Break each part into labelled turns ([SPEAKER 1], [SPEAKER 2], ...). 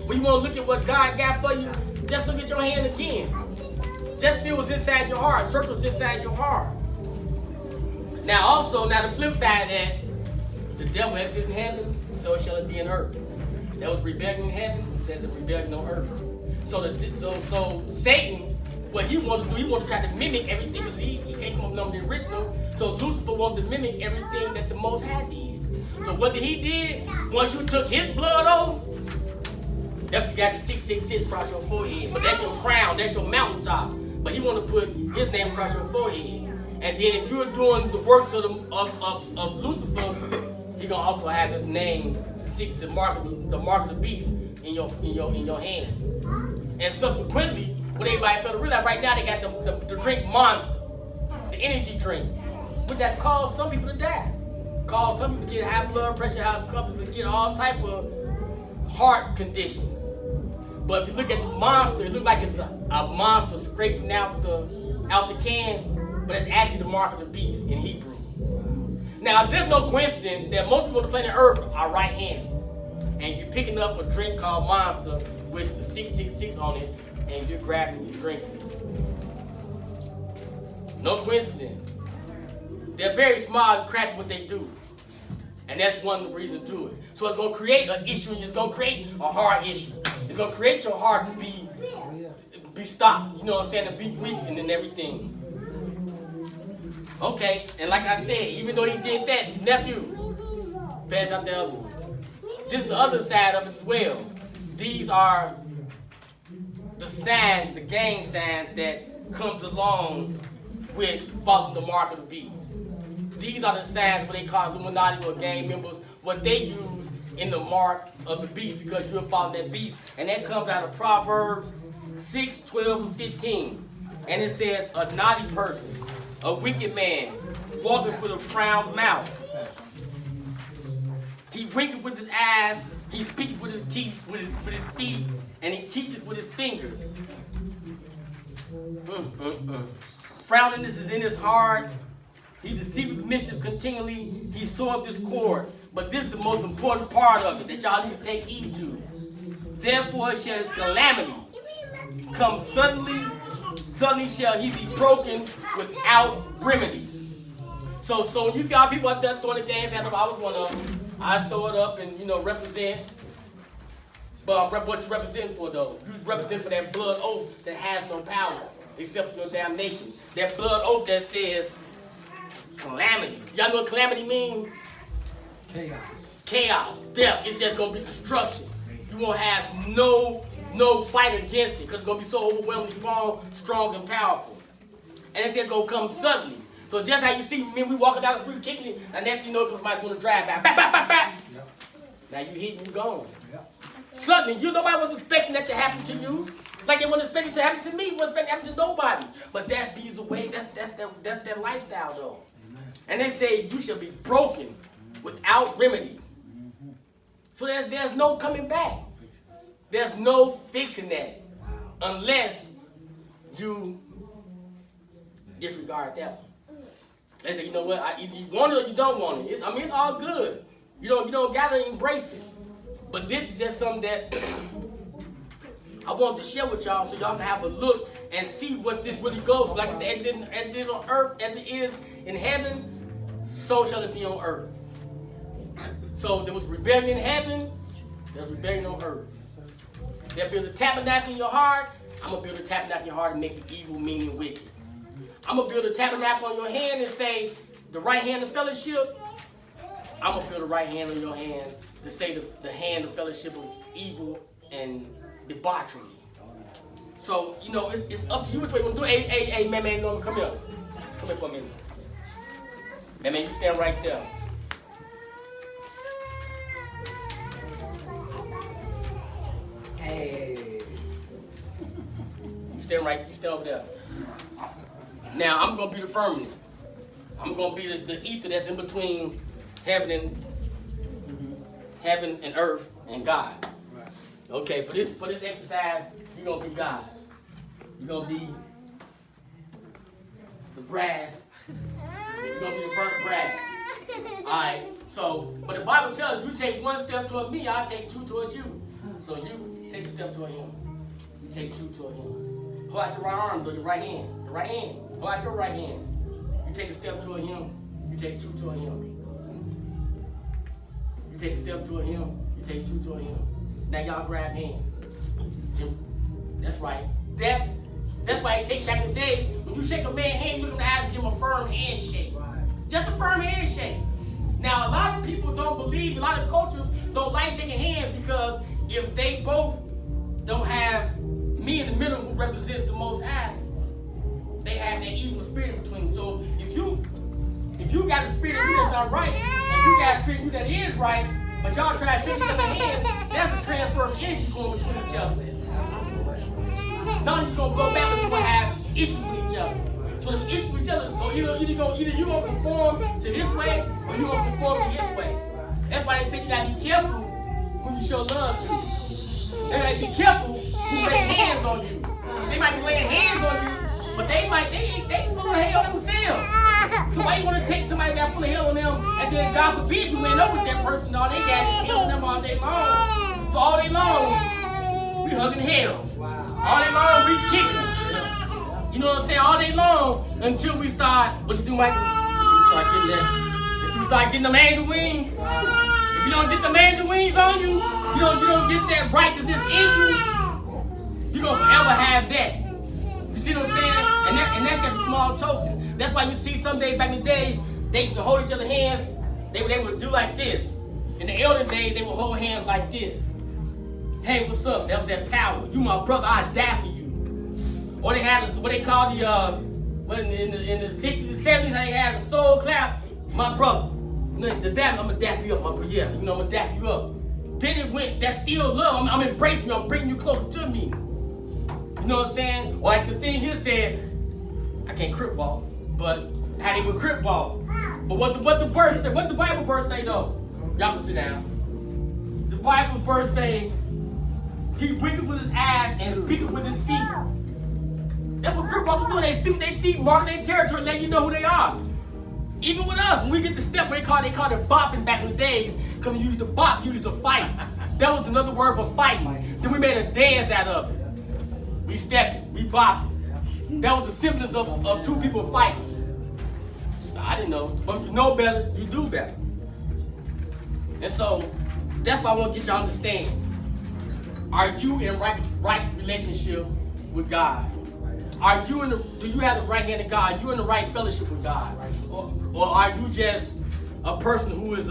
[SPEAKER 1] When you want to look at what God got for you, just look at your hand again. Just feel what's inside your heart. Circles inside your heart. Now also, now the flip side of that, the devil as it is in heaven, so shall it be in earth. That was rebellion in heaven, says it's rebellion on earth. So Satan, what he wants to do, he wants to try to mimic everything, because he can't come up with the original. So Lucifer wanted to mimic everything that the Most High did. So what did he did? Once you took his blood oath, that's you got the 666 across your forehead. But that's your crown, that's your mountaintop. But he want to put his name across your forehead. And then if you're doing the works of Lucifer, he gonna also have his name, the mark of the beast in your hand. And subsequently, what everybody fail to realize right now, they got the drink Monster, the energy drink, which has caused some people to die. Caused some people to get high blood pressure, some people to get all type of heart conditions. But if you look at the monster, it looks like it's a monster scraping out the can, but it's actually the mark of the beast in Hebrew. Now, there's no coincidence that most people on the planet Earth are right-handed. And you're picking up a drink called Monster with the 666 on it, and you're grabbing and you're drinking. No coincidence. They're very smart and crafty what they do. And that's one reason to do it. So it's going to create an issue, and it's going to create a heart issue. It's going to create your heart to be stopped, you know what I'm saying, to be weak and then everything. Okay, and like I said, even though he did that, nephew, pass out the other one. This is the other side of it as well. These are the signs, the gang signs that comes along with following the mark of the beast. These are the signs what they call Illuminati or gang members, what they use in the mark of the beast, because you're following that beast. And that comes out of Proverbs 6, 12, and 15. And it says, a naughty person, a wicked man, walking with a frowned mouth. He winketh with his eyes, he speaks with his teeth, with his feet, and he teaches with his fingers. Frowningness is in his heart. He deceiveth mischief continually. He soweth discord. But this is the most important part of it that y'all need to take heed to. Therefore shall his calamity come suddenly. Suddenly shall he be broken without remedy. So when you see all people out there throwing the dance hand up, I was one of them. I throw it up and represent. But what you represent for though? You represent for that blood oath that has no power except for your damnation. That blood oath that says calamity. Y'all know what calamity means? Chaos, death. It's just gonna be destruction. You won't have no fight against it because it's gonna be so overwhelmingly strong and powerful. And it's just gonna come suddenly. So just how you see me, we walking down the street kicking it, and next you know, because somebody's gonna drive by. Bap, bap, bap, bap. Yep. Now you hit and you gone. Yep. Suddenly, nobody was expecting that to happen to you. Like they wasn't expecting it to happen to me, wasn't expecting it to happen to nobody. But that be the way, that's their lifestyle though. Amen. And they say you shall be broken without remedy. Mm-hmm. So there's no coming back. There's no fixing that. Unless you disregard that one. They say, you know what, either you want it or you don't want it. It's all good. You don't gotta embrace it. But this is just something that I want to share with y'all so y'all can have a look and see what this really goes for. Like I said, as it is on earth, as it is in heaven, so shall it be on earth. So there was rebellion in heaven, there's rebellion on earth. They'll build a tabernacle in your heart. I'm going to build a tabernacle in your heart and make it evil, mean, and wicked. I'm going to build a tabernacle on your hand and say, the right hand of fellowship. I'm going to build a right hand on your hand to say the hand of fellowship of evil and debauchery. So, it's up to you which way you want to do it. Hey, man, Norman, come here. Come here for a minute. Man, you stand right there. Hey. You stand over there. Now, I'm going to be the firmament. I'm going to be the ether that's in between heaven and earth and God. Okay, for this exercise, you're going to be God. You're going to be the brass. You're going to be the burnt brass. All right, but the Bible tells you take one step toward me, I'll take two towards you. So you Take a step toward him. You take two toward him. Hold out your right arm or your right hand. Your right hand. Hold out your right hand. You take a step toward him. You take two toward him. You take a step toward him. You take two toward him. Now y'all grab hands. That's right. That's why it takes back in the days when you shake a man's hand, you look in the eyes and give him a firm handshake. Right. Just a firm handshake. Now a lot of people don't believe, a lot of cultures don't like shaking hands because if they both don't have me in the middle who represents the Most High, they have that evil spirit between them. So if you got a spirit of you that's not right, and you got a spirit of you that is right, but y'all try to shake each other's hands, that's a transfer of energy going between each other. None of you gonna go back, but you gonna have issues with each other. So them issues with each other. So either you gonna conform to his way, or you gonna conform to his way. That's why they say you gotta be careful who you show love to. They gotta be careful who lay hands on you. They might be laying hands on you, but they full of hell themselves. So why you wanna take somebody that's full of hell on them, and then God forbid you end up with that person, all they got is hell on them all day long. So all day long, we hugging hell. All day long, we kicking. You know what I'm saying? All day long until we start, what you do, Michael? Until we start getting them angel wings. If you don't get them angel wings on you, you don't get that righteousness in you, you're going to forever have that. You see what I'm saying? And that's just a small token. That's why you see some days back in the days, they used to hold each other's hands. They would do like this. In the elder days, they would hold hands like this. Hey, what's up? That was that power. You my brother, I'd die for you. Or they had what they call in the 60s and 70s, they had a soul clap. My brother, the dap, I'm gonna dap you up, my brother. Yeah, I'm gonna dap you up. Then it went, that's still love. I'm embracing you, I'm bringing you closer to me. You know what I'm saying? Or like the thing he said, I can't crip walk, but how they would crip walk. But what the verse say? What the Bible verse say though? Y'all can sit down. The Bible verse say, he winketh with his eyes and speaketh with his feet. That's what crip walkers do. They speak with their feet, marking their territory, letting you know who they are. Even with us, when we get the step, they called it bopping back in the days, because we used to bop, we used to fight. That was another word for fighting. Then we made a dance out of it. We stepped, we bopped. That was the semblance of two people fighting. I didn't know, but you know better, you do better. And so, that's why I want to get y'all to understand. Are you in right relationship with God? Do you have the right hand of God? Are you in the right fellowship with God? Or are you just a person who is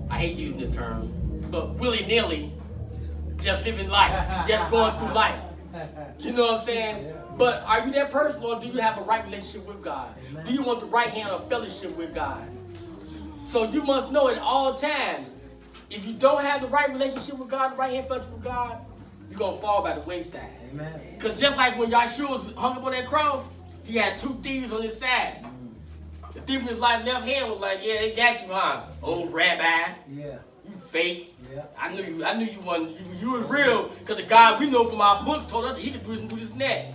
[SPEAKER 1] I hate using this term, but willy-nilly, just living life, just going through life. You know what I'm saying? But are you that person, or do you have a right relationship with God? Do you want the right hand of fellowship with God? So you must know at all times, if you don't have the right relationship with God, the right hand fellowship with God, you're going to fall by the wayside. Because just like when Yahshua was hung up on that cross, he had two thieves on his side. The thief in his left hand was like, yeah, they got you, huh? Old rabbi. Yeah. You fake. Yeah. I knew you wasn't. You was real, because the God we know from our books told us that he could do this and do this and that.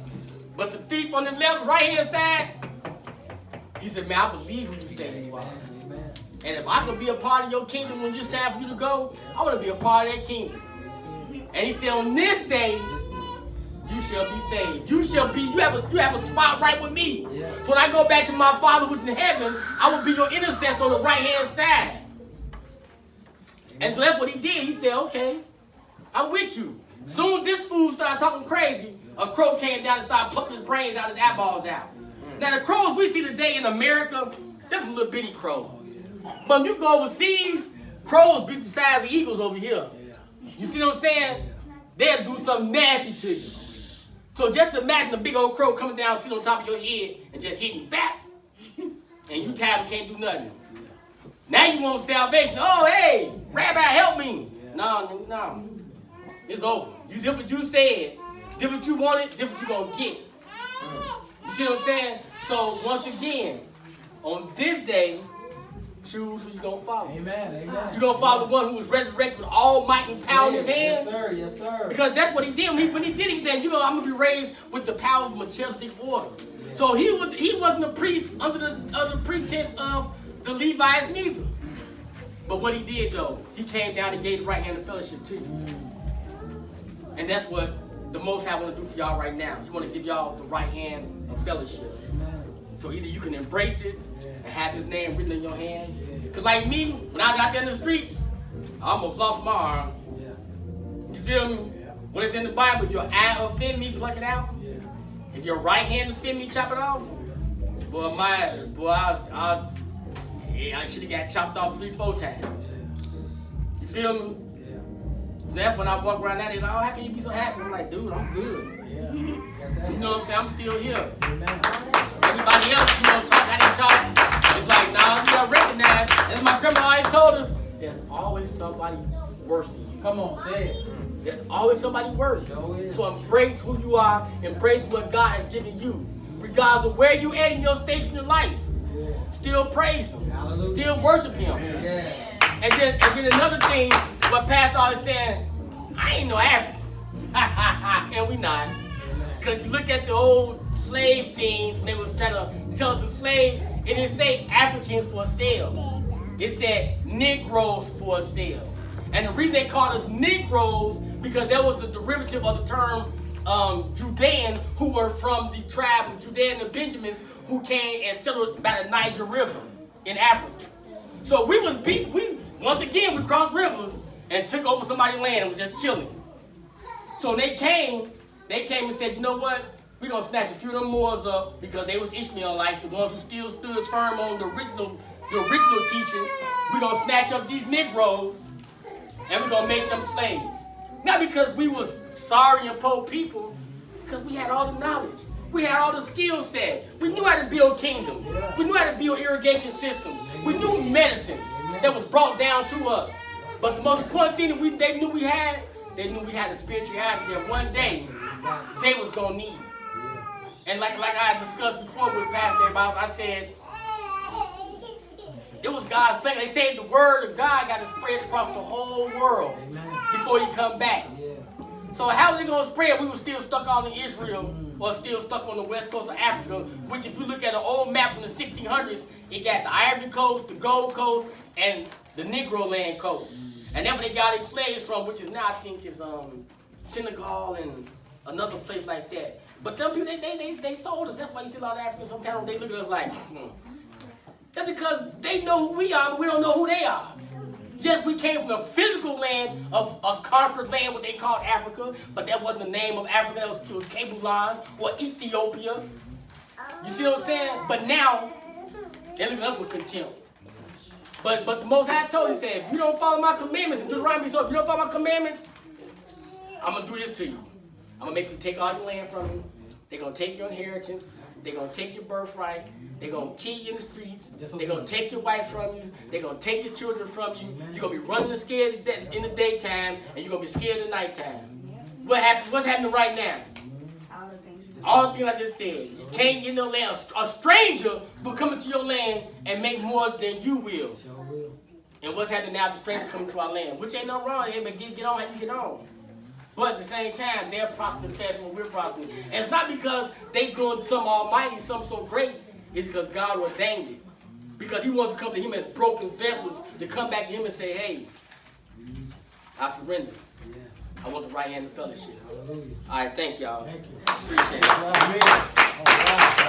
[SPEAKER 1] But the thief on his right hand side, he said, man, I believe who you say you are. And if I could be a part of your kingdom when it's time for you to go, I want to be a part of that kingdom. And he said, on this day, you shall be saved. You have a spot right with me. Yeah. So when I go back to my Father who's in heaven, I will be your intercessor on the right hand side. Amen. And so that's what he did. He said, okay, I'm with you. Amen. Soon this fool started talking crazy, a crow came down and started plucking his brains out, his eyeballs out. Now the crows we see today in America, that's a little bitty crow. But when you go overseas, crows be the size of eagles over here. You see what I'm saying? They'll do something nasty to you. So just imagine a big old crow coming down, sitting on top of your head, and just hitting you back. And you tired and can't do nothing. Now you want salvation. Oh, hey, Rabbi, help me. No. It's over. You did what you said. Did what you wanted, did what you gonna get. You see what I'm saying? So once again, on this day, choose who you're going to follow. Amen. You're going to follow the one who was resurrected with all might and power in his hand. Yes, sir. Because that's what he did. When he did, he said, I'm going to be raised with the power of Melchizedek order. Yeah. So he wasn't a priest under the pretense of the Levites neither. But what he did though, he came down and gave the right hand of fellowship to you. And that's what the Most High want to do for y'all right now. He want to give y'all the right hand of fellowship. So either you can embrace it and have his name written in your hand. Because like me, when I got there in the streets, I almost lost my arm. You feel me? What is in the Bible? If your eye offend me, pluck it out. If your right hand offend me, chop it off. Boy, I should have got chopped off 3-4 times. You feel me? That's when I walk around that, they're like, oh, how can you be so happy? I'm like, dude, I'm good. You know what I'm saying? I'm still here. Everybody else, talk how they talk. It's like, nah, you gotta recognize, as my grandma always told us, there's always somebody worse than you.
[SPEAKER 2] Come on, say it.
[SPEAKER 1] There's always somebody worse. So embrace who you are, embrace what God has given you. Regardless of where you at in your station in life. Still praise him. Hallelujah. Still worship him. And then another thing, what Pastor always saying, I ain't no African. And we not. Because you look at the old slave things, when they was trying to tell us the slaves, it didn't say Africans for sale. It said Negroes for sale. And the reason they called us Negroes, because that was the derivative of the term Judean, who were from the tribe of Judean and Benjamins, who came and settled by the Niger River in Africa. So we was beef. Once again, we crossed rivers and took over somebody's land and was just chilling. So they came and said, you know what? We're going to snatch a few of them Moors up because they was Ishmaelites, the ones who still stood firm on the original teaching. We're going to snatch up these Negroes and we're going to make them slaves. Not because we was sorry and poor people, because we had all the knowledge. We had all the skill set. We knew how to build kingdoms. We knew how to build irrigation systems. We knew medicine that was brought down to us. But the most important thing that they knew we had the spirituality that one day they was going to need. And like I had discussed before with Pastor Bob, I said, it was God's plan. They said the word of God got to spread across the whole world before he come back. So how is it going to spread? We were still stuck all in Israel or still stuck on the west coast of Africa, which if you look at an old map from the 1600s, it got the Ivory Coast, the Gold Coast, and the Negro Land Coast. And that's where they got their slaves from, which is now, I think, is Senegal and another place like that. But them people, they sold us. That's why you see a lot of Africans sometimes, they look at us like, That's because they know who we are, but we don't know who they are. Yes, we came from a physical land of a conquered land, what they called Africa, but that wasn't the name of Africa. That was Kebulan or Ethiopia. You see what I'm saying? But now, they look at us with contempt. But the Most High told you, said, if you don't follow my commandments, if you don't follow my commandments, I'm going to do this to you. I'm going to make you take all your land from you. They're going to take your inheritance. They're going to take your birthright. They're going to kill you in the streets. They're going to take your wife from you. They're going to take your children from you. You're going to be running and scared in the daytime, and you're going to be scared at nighttime. What's happening right now? All the things I just said. You can't get no land. A stranger will come into your land and make more than you will. And what's happening now? The strangers coming to our land, which ain't no wrong. But get on how you get on. But at the same time, they're prospering faster than we're prospering. And it's not because they doing something almighty, something so great. It's because God ordained it. Because he wants to come to him as broken vessels, to come back to him and say, hey, I surrender. I want the right hand of fellowship. All right, thank y'all.
[SPEAKER 2] Thank you.
[SPEAKER 1] Appreciate it.